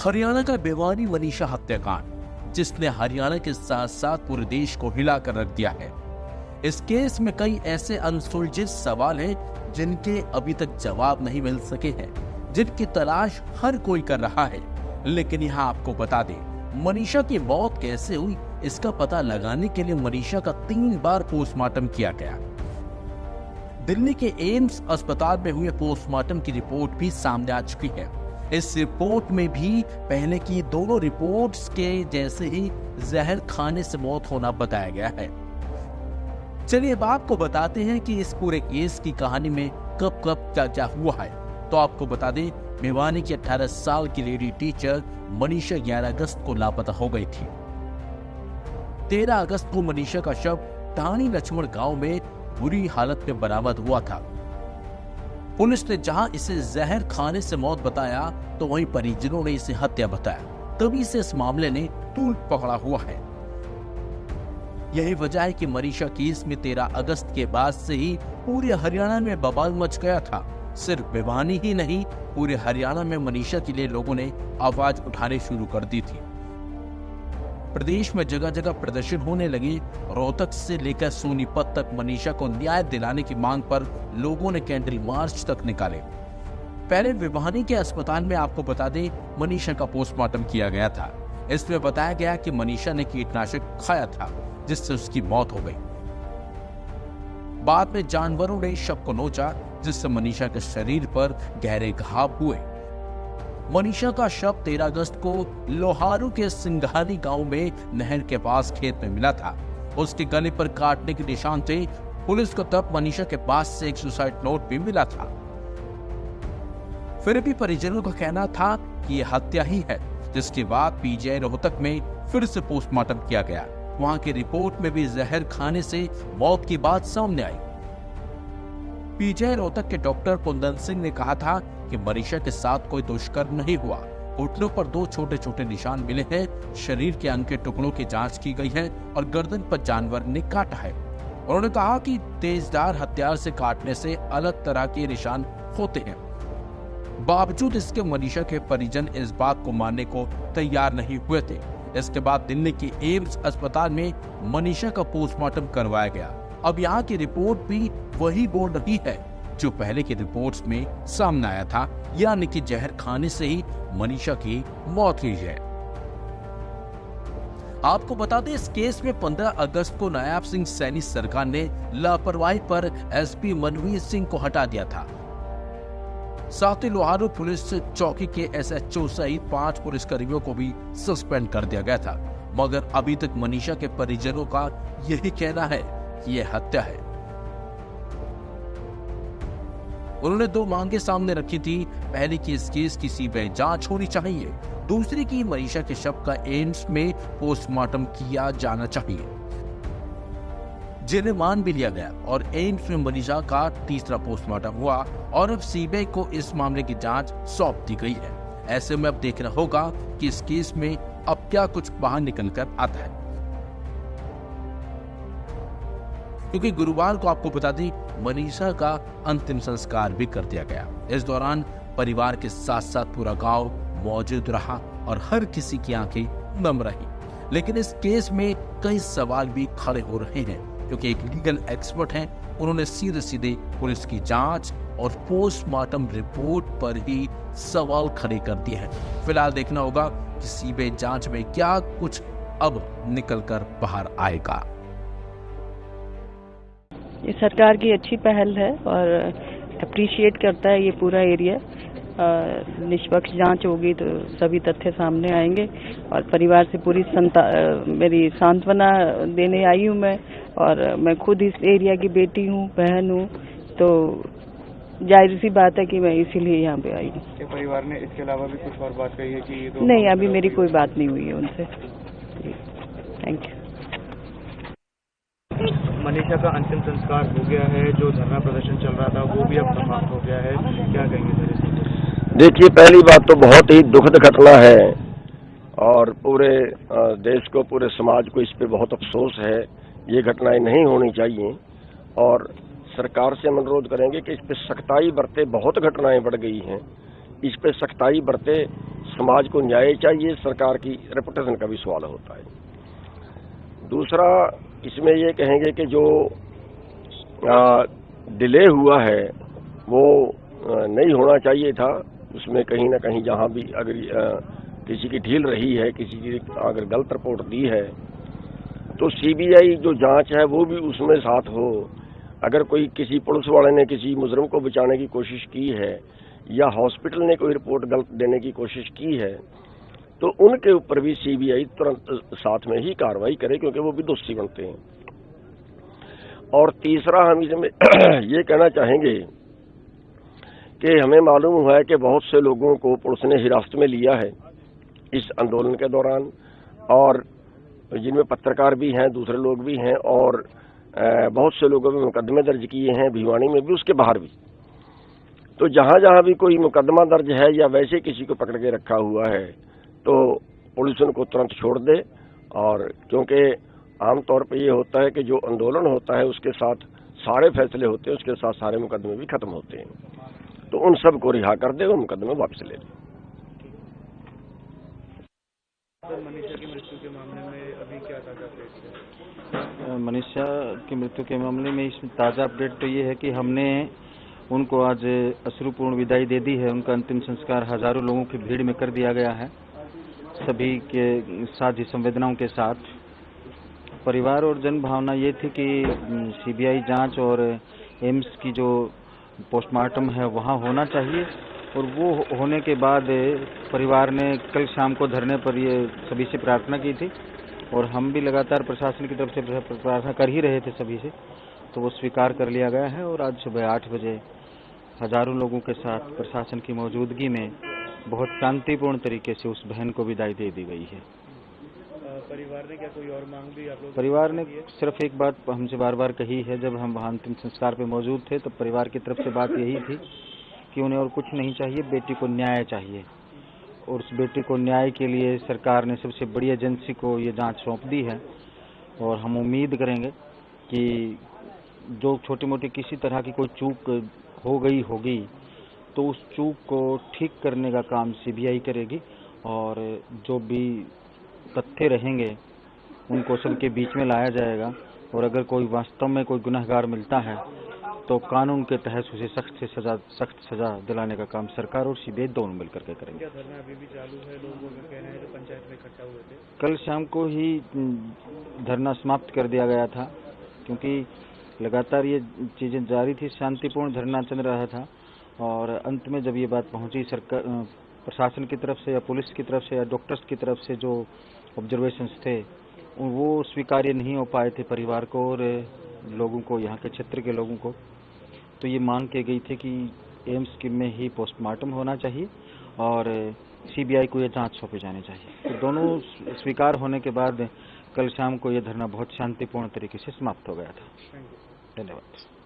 हरियाणा का भिवानी मनीषा हत्याकांड, जिसने हरियाणा के साथ साथ पूरे देश को हिलाकर रख दिया है। इस केस में कई ऐसे अनसुलझे सवाल हैं जिनके अभी तक जवाब नहीं मिल सके हैं, जिनकी तलाश हर कोई कर रहा है। लेकिन यहाँ आपको बता दें, मनीषा की मौत कैसे हुई, इसका पता लगाने के लिए मनीषा का 3 बार पोस्टमार्टम किया गया। दिल्ली के एम्स अस्पताल में हुए पोस्टमार्टम की रिपोर्ट भी सामने आ चुकी है। इस रिपोर्ट में भी पहले की दोनों रिपोर्ट्स के जैसे ही जहर खाने से मौत होना बताया गया है। चलिए अब आपको बताते हैं कि इस पूरे केस की कहानी में कब कब क्या क्या हुआ है। तो आपको बता दें, भिवानी की 18 साल की लेडी टीचर मनीषा 11 अगस्त को लापता हो गई थी। 13 अगस्त को मनीषा का शव टाणी लक्ष्मण गांव में बुरी हालत में बरामद हुआ था। पुलिस ने जहां इसे जहर खाने से मौत बताया, तो वहीं परिजनों ने इसे हत्या बताया। तभी से इस मामले ने तूल पकड़ा हुआ है। यही वजह है कि मनीषा केस में 13 अगस्त के बाद से ही पूरे हरियाणा में बवाल मच गया था। सिर्फ भिवानी ही नहीं, पूरे हरियाणा में मनीषा के लिए लोगों ने आवाज उठाने शुरू कर दी थी। प्रदेश में जगह जगह प्रदर्शन होने लगे। रोहतक से लेकर सोनीपत तक मनीषा को न्याय दिलाने की मांग पर लोगों ने कैंडल मार्च तक निकाले। पहले भिवानी के अस्पताल में आपको बता दें, मनीषा का पोस्टमार्टम किया गया था। इसमें बताया गया कि मनीषा ने कीटनाशक खाया था, जिससे उसकी मौत हो गई। बाद में जानवरों ने शव को नोचा, जिससे मनीषा के शरीर पर गहरे घाव हुए। मनीषा का शव 13 अगस्त को लोहारू के सिंघानी गांव में नहर के पास खेत में मिला था। उसके गले पर काटने के निशान थे। पुलिस को तब मनीषा के पास से एक सुसाइड नोट भी मिला था। फिर भी परिजनों का कहना था कि यह हत्या ही है, जिसके बाद पीजीआई रोहतक में फिर से पोस्टमार्टम किया गया। वहां की रिपोर्ट में भी जहर खाने से मौत की बात सामने आई। पीजीआई रोहतक के डॉक्टर कुंदन सिंह ने कहा था कि मनीषा के साथ कोई दुष्कर्म नहीं हुआ। घुटनों पर 2 छोटे छोटे निशान मिले हैं। शरीर के अंग के टुकड़ों की जांच की गई है और गर्दन पर जानवर ने काटा है। उन्होंने कहा कि तेजधार हथियार से काटने से अलग तरह के निशान होते हैं। बावजूद इसके मनीषा के परिजन इस बात को मानने को तैयार नहीं हुए थे। इसके बाद दिल्ली के एम्स अस्पताल में मनीषा का पोस्टमार्टम करवाया गया। अब यहाँ की रिपोर्ट भी वही बोल रही है जो पहले की रिपोर्ट्स में सामने आया था, यानी कि जहर खाने से ही मनीषा की मौत हुई है। आपको बता दें, इस केस में 15 अगस्त को नायब सिंह सैनी सरकार ने लापरवाही पर एसपी मनवीर सिंह को हटा दिया था। साथ ही लोहारू पुलिस चौकी के एसएचओ सहित 5 पुलिसकर्मियों को भी सस्पेंड कर दिया गया था। मगर अभी तक मनीषा के परिजनों का यही कहना है कि यह हत्या है। उन्होंने 2 मांगे सामने रखी थी। पहली की इस केस की सीबीआई जांच होनी चाहिए। दूसरी की मनीषा के शव का एम्स में पोस्टमार्टम किया जाना चाहिए, जिन्हें मान भी लिया गया और एम्स में मनीषा का तीसरा पोस्टमार्टम हुआ और अब सीबीआई को इस मामले की जांच सौंप दी गई है। ऐसे में अब देखना होगा कि इस केस में अब क्या कुछ बाहर निकल कर आता है, क्योंकि गुरुवार को आपको बता दी मनीषा का अंतिम संस्कार भी कर दिया गया। इस दौरान परिवार के साथ साथ पूरा गांव मौजूद रहा और हर किसी की आंखें नम रही। लेकिन इस केस में कई सवाल भी खड़े हो रहे हैं, क्योंकि एक लीगल एक्सपर्ट हैं, उन्होंने सीधे सीधे पुलिस की जांच और पोस्टमार्टम रिपोर्ट पर ही सवाल खड़े कर दिए हैं। फिलहाल देखना होगा कि सीबीआई जांच में क्या कुछ अब निकल कर बाहर आएगा। ये सरकार की अच्छी पहल है और अप्रिशिएट करता है ये पूरा एरिया। निष्पक्ष जांच होगी तो सभी तथ्य सामने आएंगे और परिवार से पूरी मेरी सांत्वना देने आई हूँ मैं, और मैं खुद इस एरिया की बेटी हूँ, बहन हूँ, तो जाहिर सी बात है कि मैं इसीलिए यहाँ पे आई हूँ। परिवार ने इसके अलावा भी कुछ और बात कही है कि ये नहीं, अभी मेरी कोई बात नहीं हुई है उनसे। Thank you. मनीषा का अंतिम संस्कार हो गया है, जो धरना प्रदर्शन चल रहा था वो भी अब समाप्त हो गया है, क्या कहेंगे सर? देखिए, पहली बात तो बहुत ही दुखद घटना है और पूरे देश को, पूरे समाज को इस पे बहुत अफसोस है। ये घटनाएं नहीं होनी चाहिए और सरकार से हम अनुरोध करेंगे कि इस पे सख्ताई बरते। बहुत घटनाएं बढ़ गई हैं, इस पे सख्ताई बरते समाज को न्याय चाहिए, सरकार की रेपुटेशन का भी सवाल होता है। दूसरा इसमें ये कहेंगे कि जो डिले हुआ है वो नहीं होना चाहिए था। उसमें कहीं ना कहीं जहां भी अगर किसी की ढील रही है, किसी की अगर गलत रिपोर्ट दी है, तो सीबीआई जो जांच है वो भी उसमें साथ हो। अगर कोई किसी पुलिस वाले ने किसी मुजरिम को बचाने की कोशिश की है या हॉस्पिटल ने कोई रिपोर्ट गलत देने की कोशिश की है, तो उनके ऊपर भी सीबीआई तुरंत साथ में ही कार्रवाई करे, क्योंकि वो भी दोषी बनते हैं। और तीसरा हम इसमें ये कहना चाहेंगे कि हमें मालूम हुआ है कि बहुत से लोगों को पुलिस ने हिरासत में लिया है इस आंदोलन के दौरान, और जिनमें पत्रकार भी हैं, दूसरे लोग भी हैं, और बहुत से लोगों में मुकदमे दर्ज किए हैं, भिवानी में भी, उसके बाहर भी। तो जहां जहां भी कोई मुकदमा दर्ज है या वैसे किसी को पकड़ के रखा हुआ है, तो पुलिस उनको तुरंत छोड़ दे। और क्योंकि आमतौर पर यह होता है कि जो आंदोलन होता है उसके साथ सारे फैसले होते हैं, उसके साथ सारे मुकदमे भी खत्म होते हैं, तो उन सब को रिहा कर दे, वो मुकदमे वापस ले ले। मनीषा की मृत्यु के मामले में अभी क्या ताजा अपडेट है? मनीषा की मृत्यु के मामले में इसमें ताज़ा अपडेट तो ये है कि हमने उनको आज अश्रुपूर्ण विदाई दे दी है। उनका अंतिम संस्कार हजारों लोगों की भीड़ में कर दिया गया है, सभी के साझी संवेदनाओं के साथ। परिवार और जन भावना ये थी कि सीबीआई जांच और एम्स की जो पोस्टमार्टम है वहाँ होना चाहिए, और वो होने के बाद परिवार ने कल शाम को धरने पर ये सभी से प्रार्थना की थी, और हम भी लगातार प्रशासन की तरफ से प्रार्थना कर ही रहे थे सभी से, तो वो स्वीकार कर लिया गया है। और आज सुबह 8 बजे हजारों लोगों के साथ प्रशासन की मौजूदगी में बहुत शांतिपूर्ण तरीके से उस बहन को विदाई दे दी गई है। परिवार ने क्या कोई और मांग भी आप लोग? परिवार ने सिर्फ एक बात हमसे बार बार कही है, जब हम वहाँ अंतिम संस्कार पे मौजूद थे तो परिवार की तरफ से बात यही थी कि उन्हें और कुछ नहीं चाहिए, बेटी को न्याय चाहिए। और उस बेटी को न्याय के लिए सरकार ने सबसे बड़ी एजेंसी को ये जांच सौंप दी है, और हम उम्मीद करेंगे कि जो छोटी मोटी किसी तरह की कोई चूक हो गई होगी तो उस चूक को ठीक करने का काम सीबीआई करेगी, और जो भी तथ्य रहेंगे उनको सबके बीच में लाया जाएगा। और अगर कोई वास्तव में कोई गुनहगार मिलता है तो कानून के तहत उसे सख्त सजा दिलाने का काम सरकार और सीबीआई दोनों मिलकर के करेंगे। क्या धरना अभी भी चालू है? लोगों का कहना है जो पंचायत में इकट्ठा हुए थे। कल शाम को ही धरना समाप्त कर दिया गया था, क्योंकि लगातार ये चीजें जारी थी, शांतिपूर्ण धरना चल रहा था। और अंत में जब ये बात पहुंची सरकार, प्रशासन की तरफ से या पुलिस की तरफ से या डॉक्टर्स की तरफ से जो ऑब्जर्वेशंस थे वो स्वीकार्य नहीं हो पाए थे परिवार को और लोगों को, यहाँ के क्षेत्र के लोगों को, तो ये मांग की गई थी कि एम्स में ही पोस्टमार्टम होना चाहिए और सीबीआई को ये जांच सौंपी जानी चाहिए। तो दोनों स्वीकार होने के बाद कल शाम को ये धरना बहुत शांतिपूर्ण तरीके से समाप्त हो गया था। धन्यवाद।